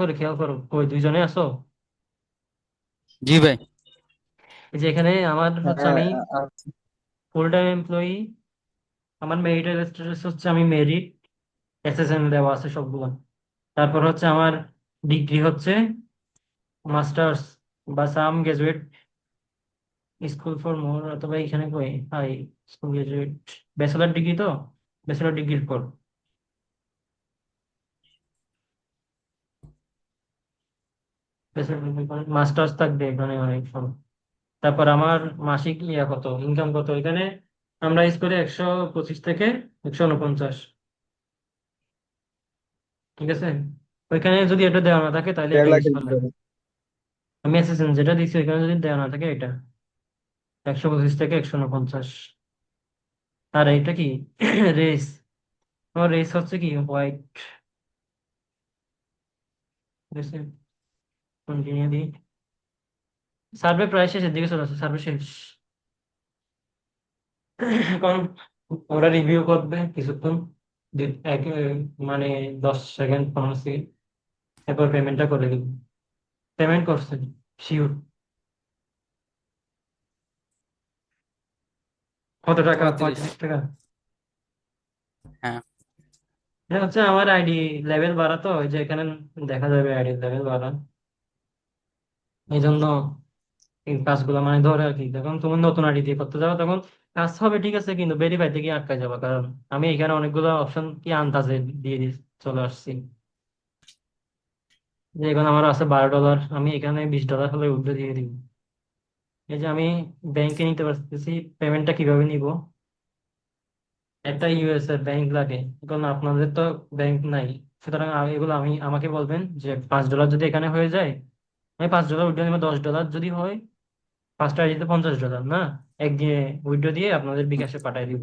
করে খেয়াল করো, ওই দুইজনে আছো। জি ভাই। এই যে এখানে আমার হচ্ছে হ্যাঁ আমি আচ্ছা। ফুল টাইম এমপ্লয়ি, আমার মেরিটাল স্ট্যাটাস হচ্ছে আমি মেরিট, এসএসএন দেওয়া আছে সবগুলো। তারপর হচ্ছে আমার ডিগ্রি হচ্ছে মাস্টার্স বা some graduate school for more, অথবা এখানে কই high school graduate, bachelor degree তো, ব্যাচেলার ডিগ্রির পর ব্যাচেলার ডিগ্রির পর মাস্টার্স থাকবে এখানে অনেক সময়। তারপর আমার মাসিক ইয়া কত, ইনকাম কত এখানে আমরা ইউজ করি 125 থেকে 149। ঠিক আছে, ওইখানে যদি এটা দেওয়া না থাকে তাহলে দেড় এটা ইউজ লাখের করবেন। ভিতরে। আমি এসএসএন যেটা দিচ্ছি ওইখানে যদি দেওয়া না থাকে এটা 125 থেকে 149। আর এটা কি রেস, আমার রেস হচ্ছে কি হোয়াইট। কন্টিনিউ দিই, সার্ভে প্রায় শেষের দিকে চলে আসছে, সার্ভে শেষ। এখন ওরা রিভিউ করবে কিছুক্ষণ, এক মানে 10 সেকেন্ড 15 সেকেন্ড, এরপর পেমেন্টটা করে দিব। পেমেন্ট করছেন শিওর? কত টাকা, 35। 35 টাকা? হ্যাঁ। এটা হচ্ছে আমার আইডি লেভেল বাড়া, তো ওই যে এখানে দেখা যাবে আইডি লেভেল বাড়া, এই জন্য এই কাজগুলো মানে ধরে আর কি। যখন তুমি নতুন আইডি দিয়ে করতে যাবে তখন কাজ হবে ঠিক আছে, কিন্তু ভেরিফাই থেকে আটকা যাবে, কারণ আমি এখানে অনেকগুলো অপশন কি আনতাজে চলে আসছি। যে এখন আমার আছে $12, আমি এখানে $20 হলে উঠে দিয়ে দিব। এই যে আমি ব্যাংকে নিতে পারতেছি, পেমেন্টটা কিভাবে নিব? একটা ইউএস এর ব্যাংক লাগে, এখন আপনাদের তো ব্যাংক নাই, সুতরাং এগুলো আমি আমাকে বলবেন যে $5 যদি এখানে হয়ে যায়, আমি $5 উঠে নিবো। $10 যদি হয়, পাঁচটা আইডিতে $50 না, একদিনে উইথড্র দিয়ে আপনাদের বিকাশে পাঠিয়ে দিব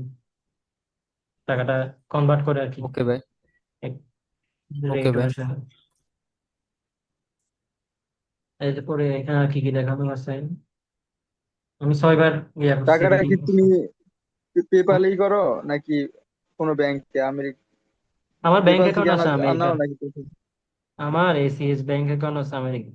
টাকাটা, কনভার্ট করে আর কি ওকে ভাই। ওকে রেট ভাই। অনুসারে। এরপরে এখানে আর কি কি দেখানো আছে, আমি 6 বার ইয়া করছি, টাকাটা রিডিং কি করছি। তুমি পেপালেই করো নাকি কোনো ব্যাংকে আমার ব্যাংক পেপাল থেকে অ্যাকাউন্ট আনা আছে আনাও আমেরিকার, নাকি? আমার এসিএস ব্যাংক অ্যাকাউন্ট আছে আমেরিকা।